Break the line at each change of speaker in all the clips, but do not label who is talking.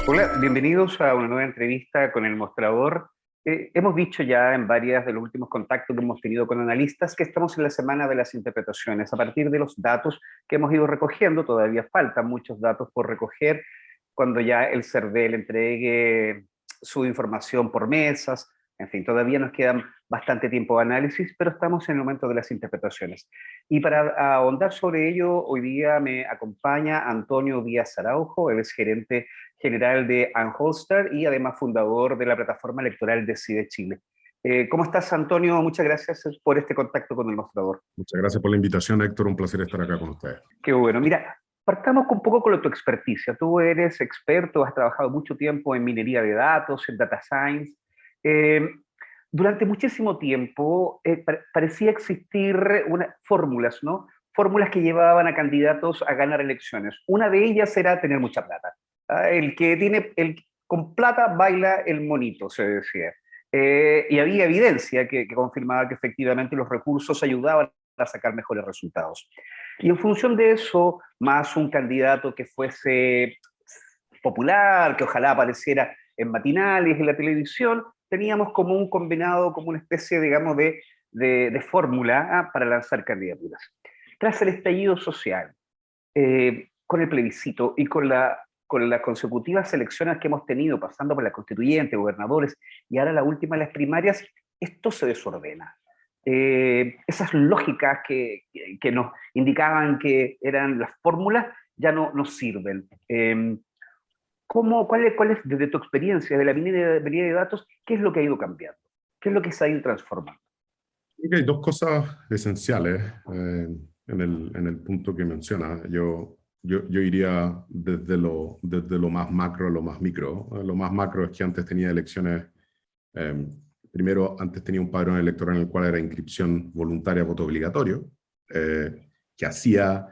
Hola, bienvenidos a una nueva entrevista con El Mostrador. Hemos dicho ya en varias de los últimos contactos que hemos tenido con analistas que estamos en la semana de las interpretaciones. A partir de los datos que hemos ido recogiendo, todavía faltan muchos datos por recoger cuando ya el CERVEL entregue su información por mesas. En fin, todavía nos quedan bastante tiempo de análisis, pero estamos en el momento de las interpretaciones. Y para ahondar sobre ello, hoy día me acompaña Antonio Díaz Araujo, él es gerente general de Anholster y además fundador de la plataforma electoral Decide Chile. ¿Cómo estás, Antonio? Muchas gracias por este contacto con El Mostrador.
Muchas gracias por la invitación, Héctor. Un placer estar acá con ustedes.
Qué bueno. Mira, partamos un poco con tu experticia. Tú eres experto, has trabajado mucho tiempo en minería de datos, en data science. Eh, Durante muchísimo tiempo parecía existir fórmulas, ¿no? Fórmulas que llevaban a candidatos a ganar elecciones. Una de ellas era tener mucha plata. Con plata baila el monito, se decía. Y había evidencia que confirmaba que efectivamente los recursos ayudaban a sacar mejores resultados. Y en función de eso, más un candidato que fuese popular, que ojalá apareciera en matinales, en la televisión, teníamos como un combinado, como una especie, digamos, de fórmula para lanzar candidaturas. Tras el estallido social, con el plebiscito y con las consecutivas elecciones que hemos tenido, pasando por la constituyente, gobernadores, y ahora la última, las primarias, esto se desordena. Esas lógicas que nos indicaban que eran las fórmulas ya no nos sirven. ¿Cuál es, desde tu experiencia de la minería de datos, qué es lo que ha ido cambiando? ¿Qué es lo que se ha ido transformando?
Creo que hay dos cosas esenciales en el punto que menciona. Yo iría desde lo más macro a lo más micro. Lo más macro es que antes tenía elecciones, primero antes tenía un padrón electoral en el cual era inscripción voluntaria, voto obligatorio, que hacía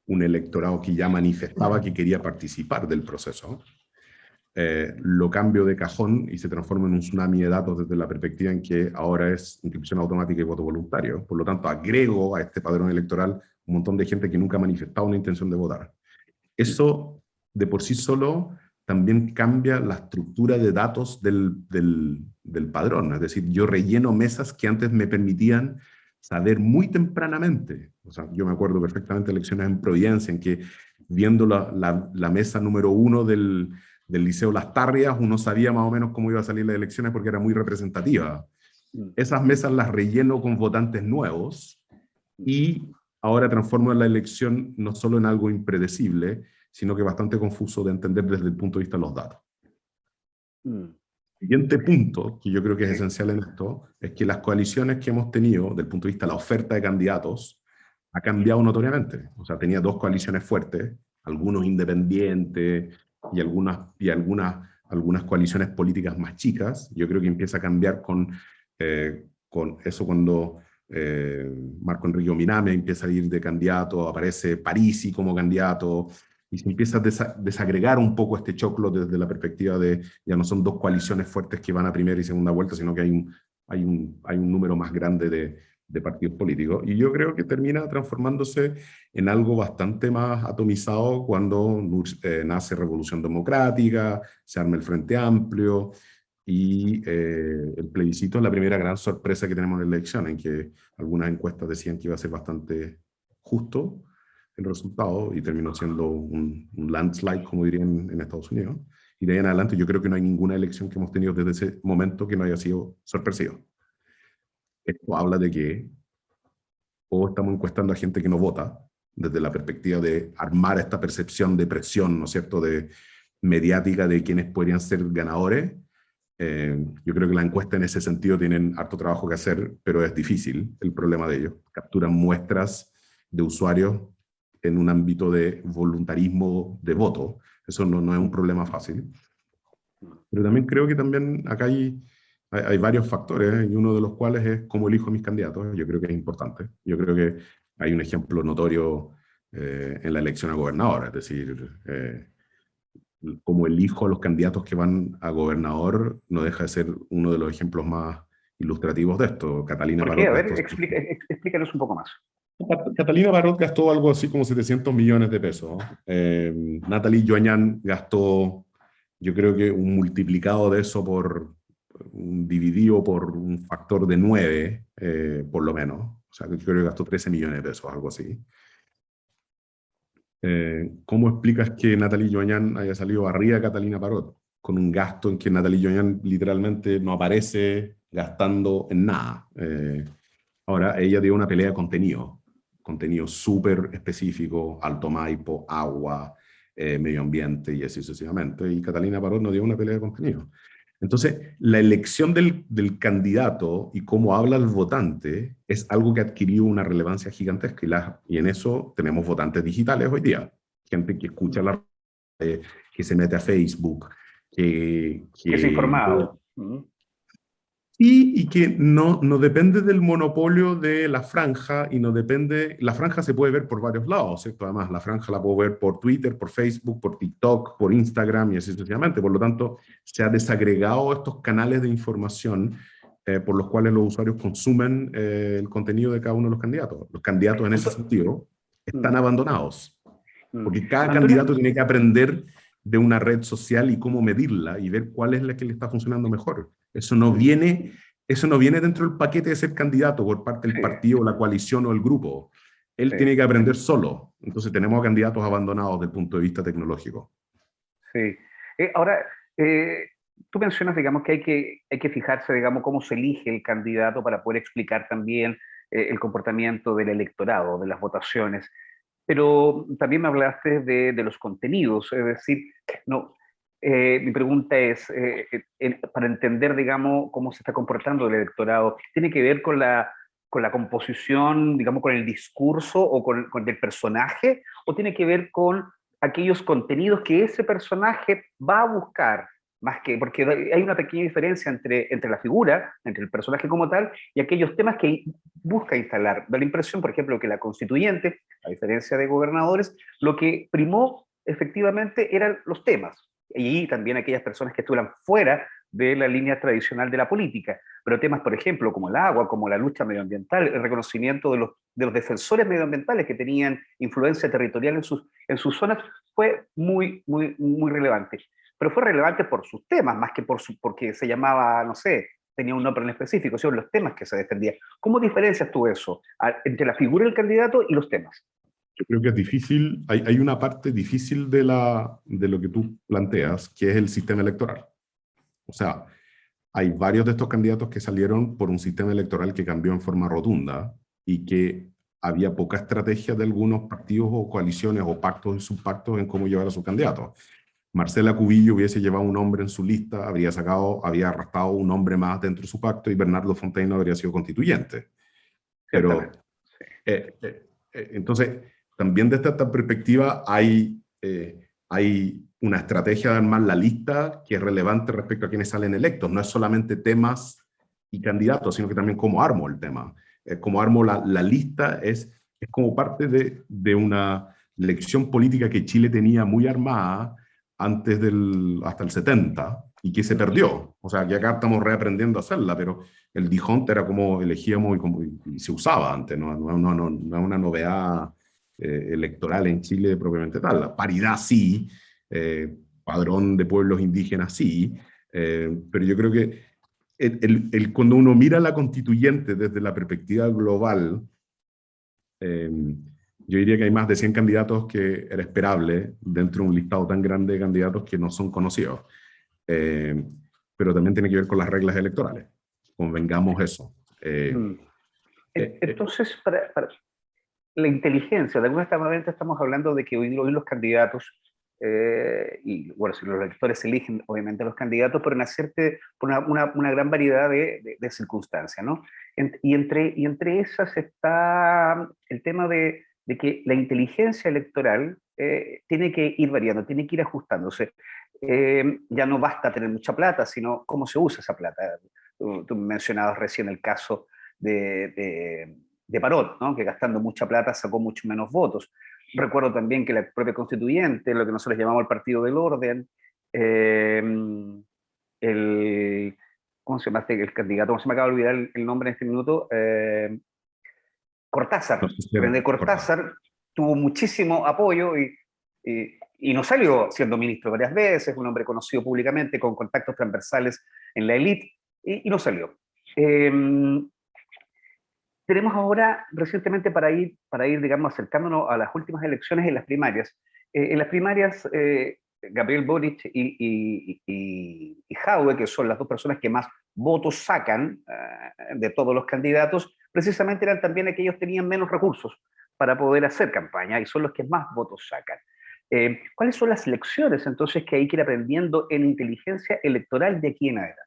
un electorado que ya manifestaba que quería participar del proceso. Lo cambio de cajón y se transforma en un tsunami de datos desde la perspectiva en que ahora es inscripción automática y voto voluntario. Por lo tanto, agrego a este padrón electoral un montón de gente que nunca ha manifestado una intención de votar. Eso, de por sí solo, también cambia la estructura de datos del padrón. Es decir, yo relleno mesas que antes me permitían saber muy tempranamente. O sea, yo me acuerdo perfectamente de elecciones en Providencia, en que viendo la mesa número 1 del Liceo Las Tarrias, uno sabía más o menos cómo iba a salir las elecciones porque era muy representativa. Esas mesas las relleno con votantes nuevos y ahora transformo la elección no solo en algo impredecible, sino que bastante confuso de entender desde el punto de vista de los datos. Siguiente punto, que yo creo que es esencial en esto, es que las coaliciones que hemos tenido, desde el punto de vista de la oferta de candidatos, ha cambiado notoriamente. O sea, tenía dos coaliciones fuertes, algunos independientes y algunas coaliciones políticas más chicas. Yo creo que empieza a cambiar con eso cuando Marco Enrique Ominami empieza a ir de candidato, aparece Parisi como candidato, y se empieza a desagregar un poco este choclo desde la perspectiva de ya no son dos coaliciones fuertes que van a primera y segunda vuelta, sino que hay un número más grande de partidos políticos. Y yo creo que termina transformándose en algo bastante más atomizado cuando nace Revolución Democrática, se arma el Frente Amplio, y el plebiscito es la primera gran sorpresa que tenemos en la elección, en que algunas encuestas decían que iba a ser bastante justo el resultado y terminó siendo un landslide, como dirían en Estados Unidos. Y de ahí en adelante yo creo que no hay ninguna elección que hemos tenido desde ese momento que no haya sido sorpresiva. Esto habla de que o estamos encuestando a gente que no vota, desde la perspectiva de armar esta percepción de presión, ¿no es cierto?, de mediática de quienes podrían ser ganadores. Yo creo que las encuestas en ese sentido tienen harto trabajo que hacer, pero es difícil el problema de ellos. Capturan muestras de usuarios en un ámbito de voluntarismo de voto. Eso no es un problema fácil. Pero también creo que también acá hay varios factores, y uno de los cuales es cómo elijo a mis candidatos. Yo creo que es importante. Yo creo que hay un ejemplo notorio en la elección a gobernador, es decir, como elijo a los candidatos que van a gobernador, no deja de ser uno de los ejemplos más ilustrativos de esto. Catalina
¿Por qué? A
Parot
ver,
gastó,
explícanos un poco más.
Catalina Parot gastó algo así como 700 millones de pesos. Nathalie Joañán gastó yo creo que un multiplicado de eso por un dividido por un factor de 9, por lo menos. O sea, yo creo que gastó 13 millones de pesos, algo así. ¿Cómo explicas que Nathalie Joñán haya salido arriba de Catalina Parot, con un gasto en que Nathalie Joñán literalmente no aparece gastando en nada? Ahora, ella dio una pelea de contenido súper específico, Alto Maipo, agua, medio ambiente y así sucesivamente, y Catalina Parot no dio una pelea de contenido. Entonces, la elección del candidato y cómo habla el votante es algo que ha adquirido una relevancia gigantesca, y en eso tenemos votantes digitales hoy día, gente que escucha la que se mete a Facebook,
Que es informado.
y que no depende del monopolio de la franja, y no depende, la franja se puede ver por varios lados, ¿cierto? Además, la franja la puedo ver por Twitter, por Facebook, por TikTok, por Instagram y así sucesivamente. Por lo tanto, se ha desagregado estos canales de información por los cuales los usuarios consumen el contenido de cada uno de los candidatos. Los candidatos en ese sentido están abandonados, porque cada
Antonio,
candidato tiene que aprender de una red social y cómo medirla y ver cuál es la que le está funcionando mejor. Eso no viene dentro del paquete de ser candidato por parte del
sí,
partido, la coalición o el grupo. Él
sí,
tiene que aprender solo. Entonces tenemos candidatos abandonados desde el punto de vista tecnológico.
sí. Ahora, tú mencionas, digamos, que hay que fijarse, digamos, cómo se elige el candidato para poder explicar también el comportamiento del electorado, de las votaciones. Pero también me hablaste de los contenidos, es decir, no, mi pregunta es, para entender, digamos, cómo se está comportando el electorado, ¿tiene que ver con la composición, digamos, con el discurso o con el personaje, o tiene que ver con aquellos contenidos que ese personaje va a buscar? Más que, porque hay una pequeña diferencia entre la figura, entre el personaje como tal, y aquellos temas que busca instalar. Da la impresión, por ejemplo, que la constituyente, a diferencia de gobernadores, lo que primó efectivamente eran los temas. Y también aquellas personas que estuvieran fuera de la línea tradicional de la política. Pero temas, por ejemplo, como el agua, como la lucha medioambiental, el reconocimiento de los defensores medioambientales que tenían influencia territorial en sus zonas, fue muy relevante. Pero fue relevante por sus temas, más que porque se llamaba, no sé, tenía un nombre en específico, sino los temas que se defendían. ¿Cómo diferencias tú eso entre la figura del candidato y los temas?
Yo creo que es difícil, hay una parte difícil de lo que tú planteas, que es el sistema electoral. O sea, hay varios de estos candidatos que salieron por un sistema electoral que cambió en forma rotunda y que había poca estrategia de algunos partidos o coaliciones o pactos y subpactos en cómo llevar a sus candidatos. Marcela Cubillo hubiese llevado un hombre en su lista, había arrastrado un hombre más dentro de su pacto, y Bernardo Fontaine habría sido constituyente. Pero,
Ciertamente. Sí.
entonces, también desde esta perspectiva hay una estrategia de armar la lista que es relevante respecto a quienes salen electos. No es solamente temas y candidatos, sino que también cómo armo el tema. Cómo armo la lista es como parte de una lección política que Chile tenía muy armada hasta el 70 y que se perdió. O sea, que acá estamos reaprendiendo a hacerla, pero el Dijonte era como elegíamos y se usaba antes, no es una novedad electoral en Chile propiamente tal. La paridad sí, padrón de pueblos indígenas sí, pero yo creo que cuando uno mira la constituyente desde la perspectiva global, yo diría que hay más de 100 candidatos que era esperable dentro de un listado tan grande de candidatos que no son conocidos. Pero también tiene que ver con las reglas electorales. Convengamos eso.
Mm. Entonces, para la inteligencia, de alguna manera estamos hablando de que hoy los candidatos, y bueno, si los electores eligen obviamente a los candidatos, pero nacerte por una gran variedad de circunstancias, ¿no? Y entre esas está el tema de que la inteligencia electoral tiene que ir variando, tiene que ir ajustándose. Ya no basta tener mucha plata, sino cómo se usa esa plata. Tú mencionabas recién el caso de Parot, ¿no? Que gastando mucha plata sacó mucho menos votos. Recuerdo también que la propia constituyente, lo que nosotros llamamos el Partido del Orden, eh, el, ¿cómo se llama el candidato? ¿Cómo se me acaba de olvidar el nombre en este minuto?
No
Cortázar.
sé si era
René
correcto.
Cortázar tuvo muchísimo apoyo y y no salió siendo ministro varias veces, un hombre conocido públicamente, con contactos transversales en la élite, y no salió. Tenemos ahora, recientemente, para ir, digamos, acercándonos a las últimas elecciones en las primarias. En las primarias, Gabriel Boric y Jadwe, que son las dos personas que más votos sacan de todos los candidatos, precisamente eran también aquellos que tenían menos recursos para poder hacer campaña y son los que más votos sacan. ¿Cuáles son las lecciones entonces que hay que ir aprendiendo en inteligencia electoral de aquí en adelante?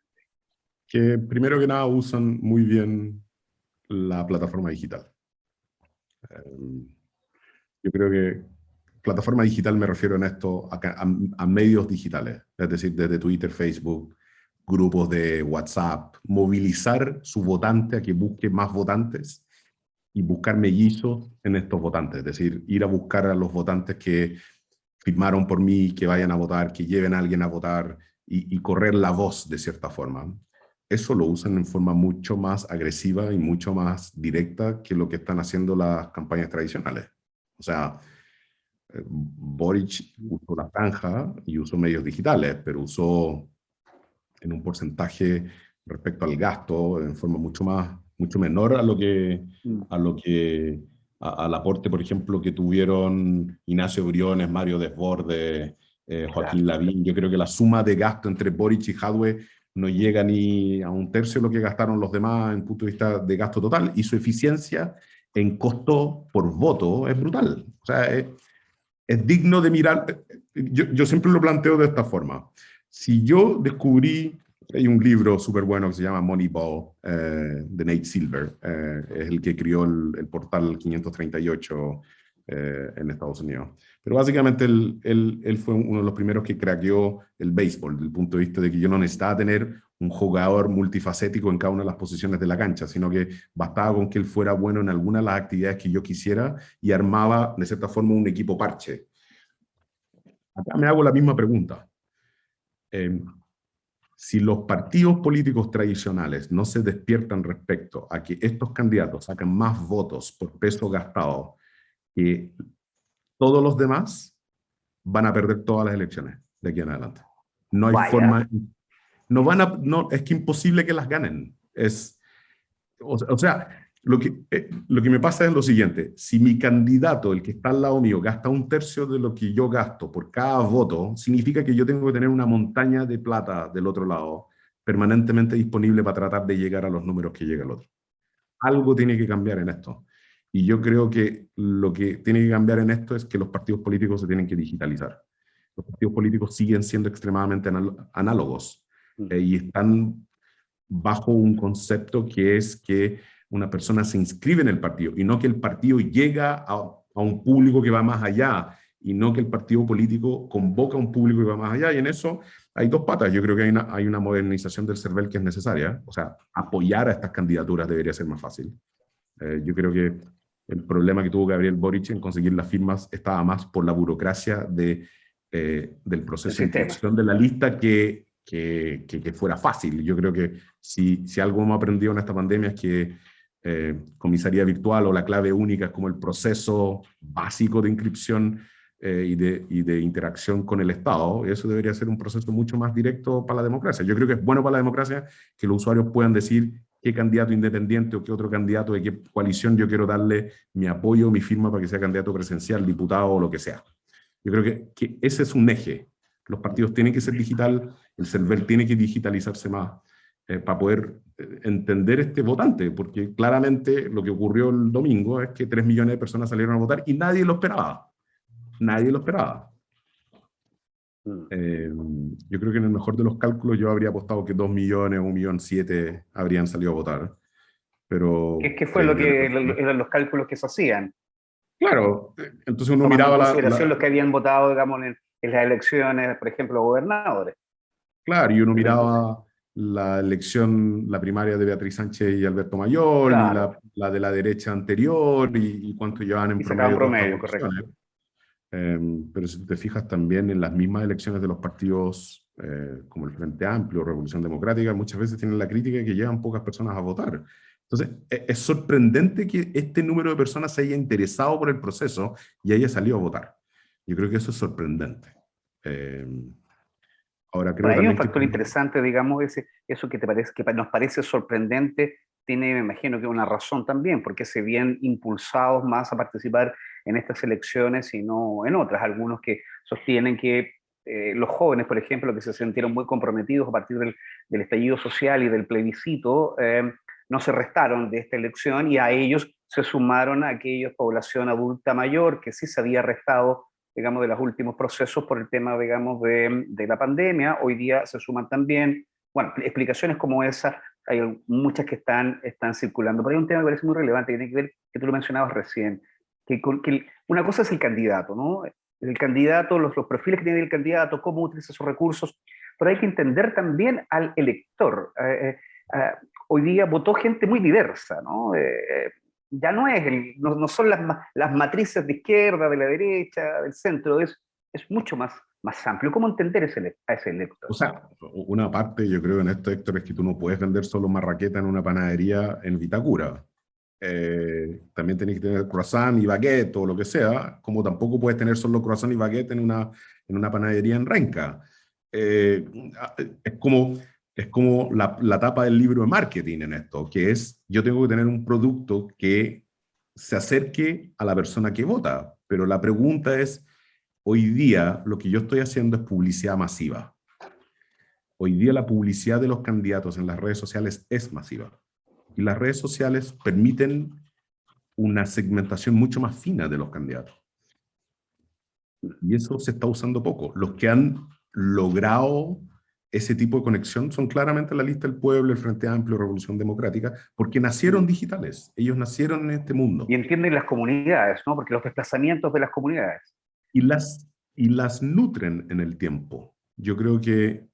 Que primero que nada usan muy bien la plataforma digital. Yo creo que plataforma digital me refiero en esto a medios digitales, es decir, desde Twitter, Facebook, grupos de WhatsApp, movilizar su votante a que busque más votantes y buscar mellizos en estos votantes, es decir, ir a buscar a los votantes que firmaron por mí, que vayan a votar, que lleven a alguien a votar y correr la voz de cierta forma. Eso lo usan en forma mucho más agresiva y mucho más directa que lo que están haciendo las campañas tradicionales. O sea, Boric usó la franja y usó medios digitales, pero usó en un porcentaje respecto al gasto en forma mucho menor al aporte, por ejemplo, que tuvieron Ignacio Briones, Mario Desbordes, Joaquín Lavín. Yo creo que la suma de gasto entre Boric y Jadwe no llega ni a un tercio de lo que gastaron los demás en punto de vista de gasto total, y su eficiencia en costo por voto es brutal. O sea, es digno de mirar. Yo siempre lo planteo de esta forma. Si yo descubrí, hay un libro súper bueno que se llama Moneyball, de Nate Silver, es el que creó el portal 538 en Estados Unidos. Pero básicamente él fue uno de los primeros que craqueó el béisbol, desde el punto de vista de que yo no necesitaba tener un jugador multifacético en cada una de las posiciones de la cancha, sino que bastaba con que él fuera bueno en alguna de las actividades que yo quisiera y armaba, de cierta forma, un equipo parche. Acá me hago la misma pregunta. Si los partidos políticos tradicionales no se despiertan respecto a que estos candidatos sacan más votos por peso gastado que todos los demás, van a perder todas las elecciones de aquí en adelante. No hay forma, no, es que imposible que las ganen. O sea, lo que me pasa es lo siguiente: si mi candidato, el que está al lado mío, gasta un tercio de lo que yo gasto por cada voto, significa que yo tengo que tener una montaña de plata del otro lado permanentemente disponible para tratar de llegar a los números que llega el otro. Algo tiene que cambiar en esto. Y yo creo que lo que tiene que cambiar en esto es que los partidos políticos se tienen que digitalizar. Los partidos políticos siguen siendo extremadamente análogos y están bajo un concepto que es que una persona se inscribe en el partido y no que el partido llega a un público que va más allá, y no que el partido político convoca a un público que va más allá. Y en eso hay dos patas. Yo creo que hay una modernización del CERVEL que es necesaria. O sea, apoyar a estas candidaturas debería ser más fácil. Yo creo que el problema que tuvo Gabriel Boric en conseguir las firmas estaba más por la burocracia del proceso de inscripción de la lista que fuera fácil. Yo creo que si algo hemos aprendido en esta pandemia es que comisaría virtual o la clave única es como el proceso básico de inscripción y de interacción con el Estado. Eso debería ser un proceso mucho más directo para la democracia. Yo creo que es bueno para la democracia que los usuarios puedan decir qué candidato independiente o qué otro candidato de qué coalición yo quiero darle mi apoyo, mi firma para que sea candidato presidencial, diputado o lo que sea. Yo creo que ese es un eje. Los partidos tienen que ser digital, el CERVEL tiene que digitalizarse más para poder entender este votante, porque claramente lo que ocurrió el domingo es que 3 millones de personas salieron a votar y nadie lo esperaba. Nadie lo esperaba. Yo creo que en el mejor de los cálculos yo habría apostado que 2 millones o 1,7 millones habrían salido a votar. Pero
¿Qué fue lo que eran los cálculos que se hacían?
Claro, entonces uno
tomando
miraba
en consideración los que habían votado, digamos, en las elecciones, por ejemplo, gobernadores.
Claro, y uno miraba la elección, la primaria de Beatriz Sánchez y Alberto Mayor, claro, y la de la derecha anterior, y cuánto llevaban en
promedio, correcto.
Pero si te fijas también en las mismas elecciones de los partidos como el Frente Amplio, Revolución Democrática, muchas veces tienen la crítica de que llevan pocas personas a votar. Entonces, es sorprendente que este número de personas se haya interesado por el proceso y haya salido a votar. Yo creo que eso es sorprendente. Eh, Ahora
Por
creo
ahí hay un
también que...
factor interesante, digamos, eso que te parece, que nos parece sorprendente, tiene, me imagino que una razón también, porque se ven impulsados más a participar en estas elecciones y no en otras. Algunos que sostienen que los jóvenes, por ejemplo, que se sintieron muy comprometidos a partir del estallido social y del plebiscito, no se restaron de esta elección y a ellos se sumaron a aquella población adulta mayor que sí se había restado, digamos, de los últimos procesos por el tema, digamos, de la pandemia. Hoy día se suman también, bueno, explicaciones como esa, hay muchas que están circulando. Pero hay un tema que me parece muy relevante, que tiene que ver, que tú lo mencionabas recién, que una cosa es el candidato, ¿no? El candidato, los perfiles que tiene el candidato, cómo utiliza sus recursos, pero hay que entender también al elector. Hoy día votó gente muy diversa, ¿no? Ya no es no son las matrices de izquierda, de la derecha, del centro, es mucho más amplio. ¿Cómo entender a ese elector?
O sea, una parte yo creo en esto, Héctor, es que tú no puedes vender solo marraqueta en una panadería en Vitacura. También tenés que tener croissant y baguette o lo que sea, como tampoco puedes tener solo croissant y baguette en una panadería en Renca. Eh, es como, es como la tapa del libro de marketing en esto, que es, yo tengo que tener un producto que se acerque a la persona que vota, pero la pregunta es, hoy día lo que yo estoy haciendo es publicidad masiva. Hoy día la publicidad de los candidatos en las redes sociales es masiva. Y las redes sociales permiten una segmentación mucho más fina de los candidatos. Y eso se está usando poco. Los que han logrado ese tipo de conexión son claramente la Lista del Pueblo, el Frente Amplio, Revolución Democrática, porque nacieron digitales. Ellos nacieron en este mundo.
Y entienden las comunidades, ¿no? Porque los desplazamientos de las comunidades.
Y las nutren en el tiempo. Yo creo que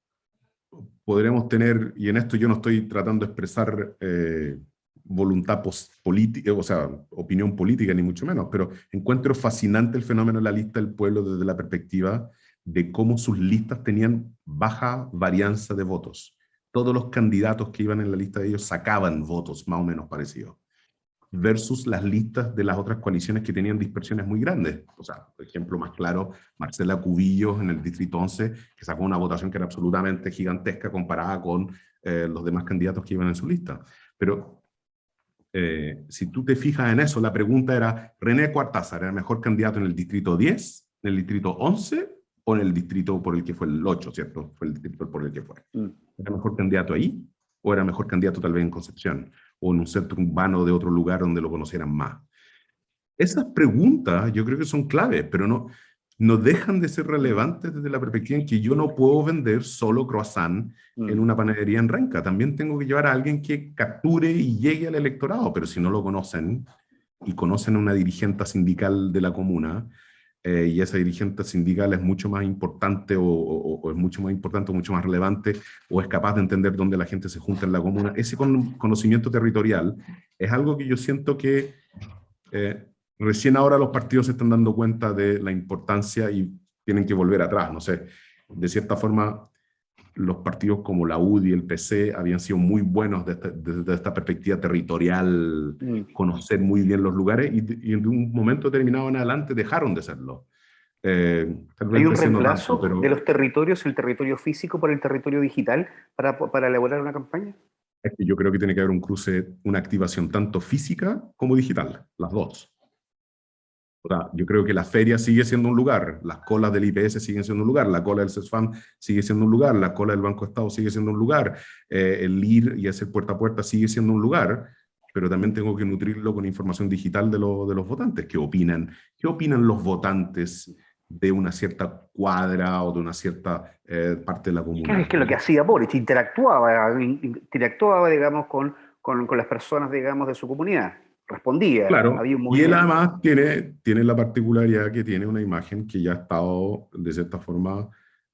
podremos tener, y en esto yo no estoy tratando de expresar voluntad política, o sea, opinión política, ni mucho menos, pero encuentro fascinante el fenómeno de la Lista del Pueblo desde la perspectiva de cómo sus listas tenían baja varianza de votos. Todos los candidatos que iban en la lista de ellos sacaban votos más o menos parecidos, versus las listas de las otras coaliciones que tenían dispersiones muy grandes. O sea, por ejemplo, más claro, Marcela Cubillos en el Distrito 11, que sacó una votación que era absolutamente gigantesca comparada con los demás candidatos que iban en su lista. Pero si tú te fijas en eso, la pregunta era, ¿René Cuartázar era el mejor candidato en el Distrito 10, en el Distrito 11 o en el distrito por el que fue el 8, ¿cierto? Fue el distrito por el que fue. ¿Era mejor candidato ahí o era mejor candidato tal vez en Concepción o en un centro urbano de otro lugar donde lo conocieran más? Esas preguntas yo creo que son claves, pero no dejan de ser relevantes desde la perspectiva en que yo no puedo vender solo croissant en una panadería en Renca. También tengo que llevar a alguien que capture y llegue al electorado, pero si no lo conocen y conocen a una dirigente sindical de la comuna, y esa dirigente sindical es mucho más importante o es mucho más importante o mucho más relevante o es capaz de entender dónde la gente se junta en la comuna, ese conocimiento territorial es algo que yo siento que recién ahora los partidos se están dando cuenta de la importancia y tienen que volver atrás. No sé, de cierta forma los partidos como la UDI y el PC habían sido muy buenos desde esta perspectiva territorial, conocer muy bien los lugares y en un momento determinado en adelante dejaron de serlo. Tal vez
¿Hay
el
un
PC no
reemplazo
tanto, pero
de los territorios, el territorio físico por el territorio digital para elaborar una campaña?
es que yo creo que tiene que haber un cruce, una activación tanto física como digital, las dos. O sea, yo creo que la feria sigue siendo un lugar, las colas del IPS siguen siendo un lugar, la cola del CESFAM sigue siendo un lugar, la cola del Banco Estado sigue siendo un lugar, el ir y hacer puerta a puerta sigue siendo un lugar, pero también tengo que nutrirlo con información digital de los votantes. ¿Qué opinan? ¿Qué opinan los votantes de una cierta cuadra o de una cierta parte de la
Claro,
comuna?
es que lo que hacía Boric, interactuaba, digamos, con las personas, digamos, de su comunidad. Respondía,
Claro,
había un
y él
movimiento.
además tiene la particularidad que tiene una imagen que ya ha estado, de cierta forma,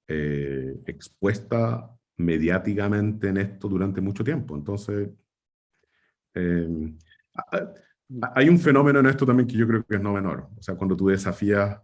expuesta mediáticamente en esto durante mucho tiempo. Entonces, eh, hay un fenómeno en esto también que yo creo que es no menor. O sea, cuando tú desafías,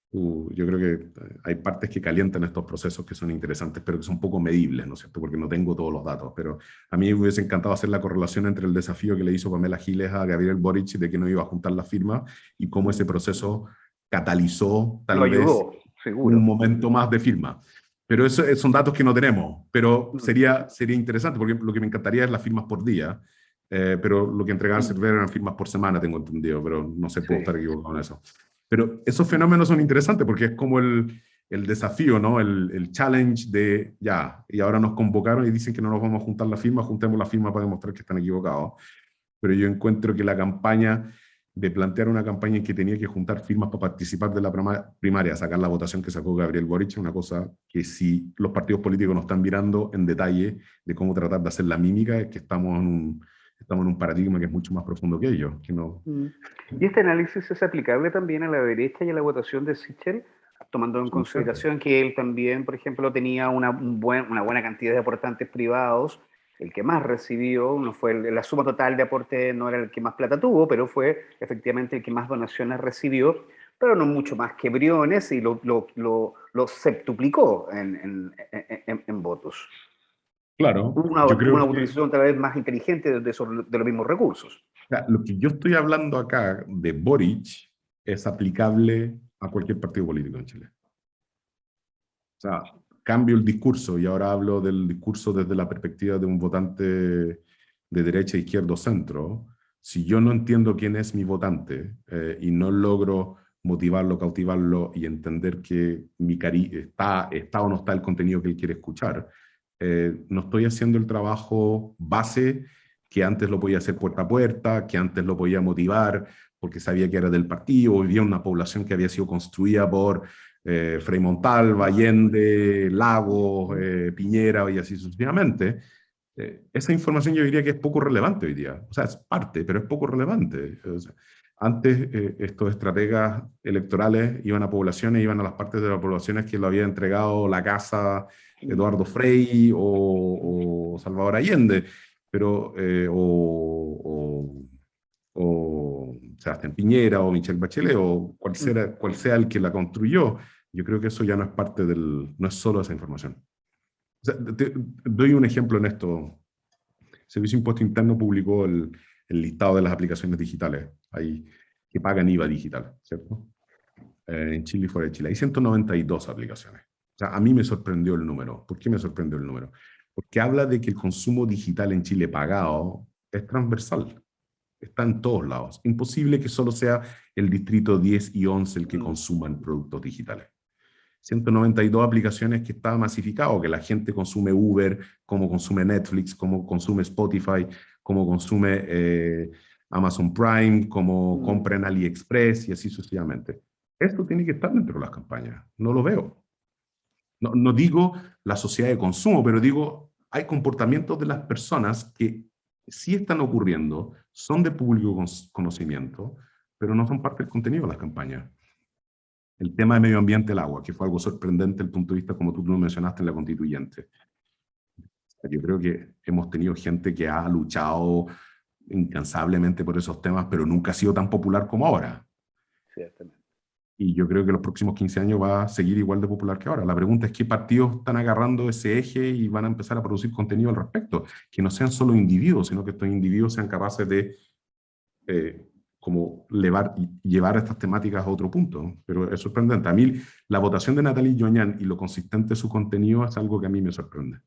yo creo que hay partes que calientan estos procesos que son interesantes, pero que son poco medibles, ¿no es cierto? Porque no tengo todos los datos. Pero a mí me hubiese encantado hacer la correlación entre el desafío que le hizo Pamela Giles a Gabriel Boric de que no iba a juntar las firmas y cómo ese proceso catalizó
Lo
tal vez
ayudó,
un
seguro.
momento más de firma. Pero eso son datos que no tenemos, pero
Mm,
sería interesante, porque lo que me encantaría es las firmas por día, pero lo que entregaba el
mm,
server eran firmas por semana, tengo entendido, pero no sé, puedo
sí.
estar equivocado en eso. Pero esos fenómenos son interesantes porque es como el desafío, ¿no? El challenge de, ya, y ahora nos convocaron y dicen que no nos vamos a juntar la firma, juntemos la firma para demostrar que están equivocados. Pero yo encuentro que la campaña, de plantear una campaña en que tenía que juntar firmas para participar de la primaria, sacar la votación que sacó Gabriel Boric, es una cosa que si los partidos políticos no están mirando en detalle de cómo tratar de hacer la mímica, es que estamos en un paradigma que es mucho más profundo que ellos. Que no...
Mm. ¿Y este análisis es aplicable también a la derecha y a la votación de Sichel, tomando en consideración que él también, por ejemplo, tenía una buena cantidad de aportantes privados? El que más recibió, no fue la suma total de aporte, no era el que más plata tuvo, pero fue efectivamente el que más donaciones recibió, pero no mucho más que Briones, y lo septuplicó en votos.
Claro,
Hubo
yo
una
creo que
utilización tal vez más inteligente de los mismos recursos.
sea, lo que yo estoy hablando acá de Boric es aplicable a cualquier partido político en Chile. O sea, cambio el discurso y ahora hablo del discurso desde la perspectiva de un votante de derecha, izquierdo, centro. Si yo no entiendo quién es mi votante y no logro motivarlo, cautivarlo y entender que está o no está el contenido que él quiere escuchar, no estoy haciendo el trabajo base que antes lo podía hacer puerta a puerta, que antes lo podía motivar porque sabía que era del partido, o vivía una población que había sido construida por Frei Montalva, Allende, Lagos, Piñera y así sucesivamente. Esa información yo diría que es poco relevante hoy día. O sea, es parte, pero es poco relevante. O sea, antes estos estrategas electorales iban a poblaciones, iban a las partes de las poblaciones que lo había entregado la casa Eduardo Frei o Salvador Allende, pero, o Sebastián Piñera o Michelle Bachelet o cual sea el que la construyó. Yo creo que eso ya no es parte no es solo esa información. O sea, doy un ejemplo en esto. El Servicio de Impuesto Interno publicó el listado de las aplicaciones digitales ahí, que pagan IVA digital, ¿cierto? En Chile y fuera de Chile. Hay 192 aplicaciones. O sea, a mí me sorprendió el número. ¿Por qué me sorprendió el número? Porque habla de que el consumo digital en Chile pagado es transversal. Está en todos lados. Imposible que solo sea el distrito 10 y 11 el que consuman productos digitales. 192 aplicaciones que está masificado, que la gente consume Uber, como consume Netflix, como consume Spotify, como consume Amazon Prime, como compra en AliExpress y así sucesivamente. Esto tiene que estar dentro de las campañas. No lo veo. No, no digo la sociedad de consumo, pero digo, hay comportamientos de las personas que sí están ocurriendo, son de público conocimiento, pero no son parte del contenido de las campañas. El tema de medio ambiente, el agua, que fue algo sorprendente desde el punto de vista, como tú lo mencionaste, en la constituyente. Yo creo que hemos tenido gente que ha luchado incansablemente por esos temas, pero nunca ha sido tan popular como ahora.
Ciertamente.
Y yo creo que los próximos 15 años va a seguir igual de popular que ahora. La pregunta es qué partidos están agarrando ese eje y van a empezar a producir contenido al respecto. Que no sean solo individuos, sino que estos individuos sean capaces de como llevar estas temáticas a otro punto. Pero es sorprendente. A mí la votación de Natalie Joñán y lo consistente de su contenido es algo que a mí me sorprende.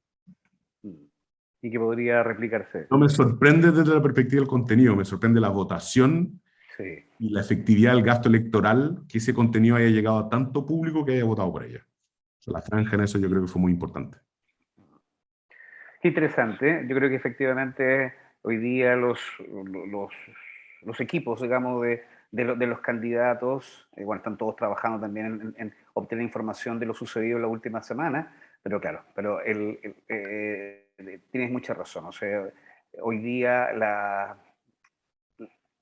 Y que podría replicarse.
No me sorprende desde la perspectiva del contenido, me sorprende la votación
Sí.
y la efectividad del gasto electoral, que ese contenido haya llegado a tanto público que haya votado por ella. O sea, la franja en eso yo creo que fue muy importante.
Qué interesante. Yo creo que efectivamente hoy día los, los equipos, digamos, de los candidatos, bueno, están todos trabajando también en obtener información de lo sucedido en la última semana, pero claro, pero tienes mucha razón. O sea, hoy día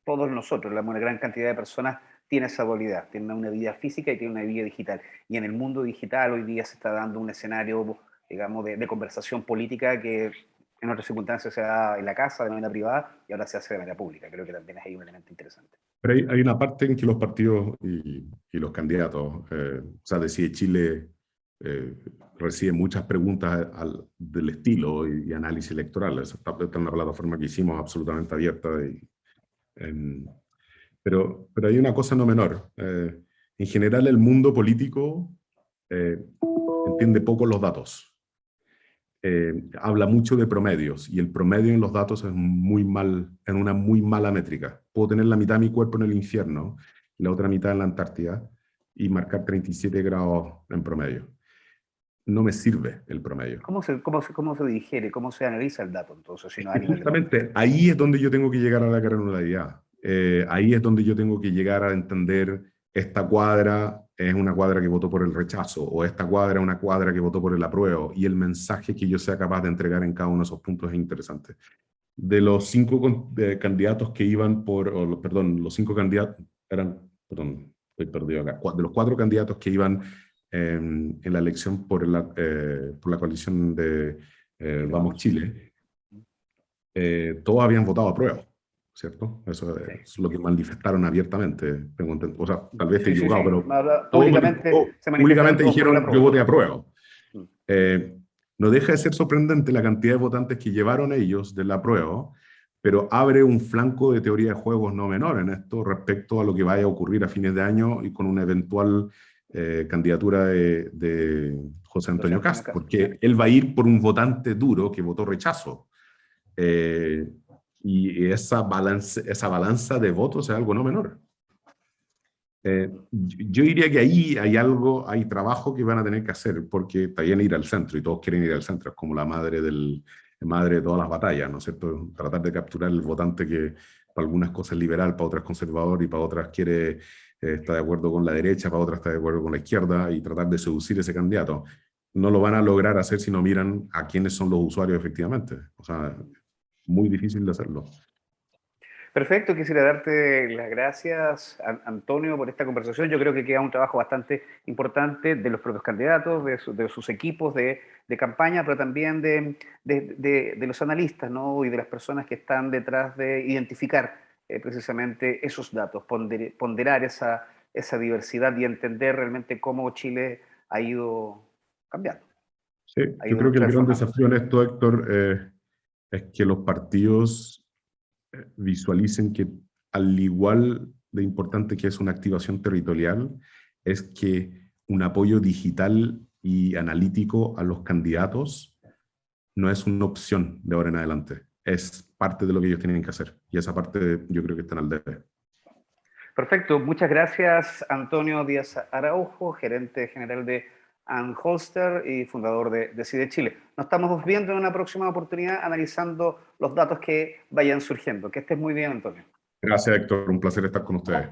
todos nosotros, una gran cantidad de personas, tiene esa dualidad, tiene una vida física y tiene una vida digital. Y en el mundo digital hoy día se está dando un escenario, digamos, de conversación política que en otras circunstancias se da en la casa, de manera privada, y ahora se hace de manera pública. Creo que también es ahí un elemento interesante.
Pero hay una parte en que los partidos y los candidatos, o sea, Decide Chile recibe muchas preguntas del estilo y análisis electoral. Esta es una plataforma que hicimos absolutamente abierta. Pero hay una cosa no menor. En general, el mundo político entiende poco los datos. Habla mucho de promedios, y el promedio en los datos es en una muy mala métrica. Puedo tener la mitad de mi cuerpo en el infierno, la otra mitad en la Antártida, y marcar 37 grados en promedio. No me sirve el promedio.
¿Cómo se digiere, cómo se analiza el dato, entonces, si no a nivel
Justamente ahí es donde yo tengo que llegar a la granularidad. Ahí es donde yo tengo que llegar a entender: esta cuadra es una cuadra que votó por el rechazo, o esta cuadra es una cuadra que votó por el apruebo, y el mensaje que yo sea capaz de entregar en cada uno de esos puntos es interesante. De los 5 candidatos que iban perdón, los 5 candidatos perdón, estoy perdido acá. De los 4 candidatos que iban en la elección por la coalición de Vamos Chile, todos habían votado a prueba, ¿cierto? Eso es lo que manifestaron abiertamente. O sea, tal vez esté equivocado, pero públicamente dijeron: yo voté a prueba. No deja de ser sorprendente la cantidad de votantes que llevaron ellos de la prueba, pero abre un flanco de teoría de juegos no menor en esto respecto a lo que vaya a ocurrir a fines de año y con una eventual candidatura de José Antonio Kast, porque él va a ir por un votante duro que votó rechazo. Y esa balanza de votos es algo no menor. Yo diría que ahí hay trabajo que van a tener que hacer, porque está bien ir al centro, y todos quieren ir al centro, es como la madre de todas las batallas, ¿no es cierto? Tratar de capturar el votante que para algunas cosas es liberal, para otras conservador, y para otras está de acuerdo con la derecha, para otras está de acuerdo con la izquierda, y tratar de seducir ese candidato. No lo van a lograr hacer si no miran a quiénes son los usuarios efectivamente. O sea, muy difícil de hacerlo.
Perfecto, quisiera darte las gracias, Antonio, por esta conversación. Yo creo que queda un trabajo bastante importante de los propios candidatos, de sus equipos de campaña, pero también de los analistas, ¿no? Y de las personas que están detrás de identificar precisamente esos datos, ponderar esa diversidad y entender realmente cómo Chile ha ido cambiando.
Sí, yo creo que el gran desafío en esto, Héctor, es que los partidos visualicen que, al igual de importante que es una activación territorial, es que un apoyo digital y analítico a los candidatos no es una opción de ahora en adelante, es parte de lo que ellos tienen que hacer, y esa parte yo creo que están al debe.
Perfecto, muchas gracias, Antonio Díaz Araujo, gerente general de Anholster y fundador de Decide Chile. Nos estamos viendo en una próxima oportunidad analizando los datos que vayan surgiendo. Que estés muy bien, Antonio.
Gracias, Héctor. Un placer estar con ustedes.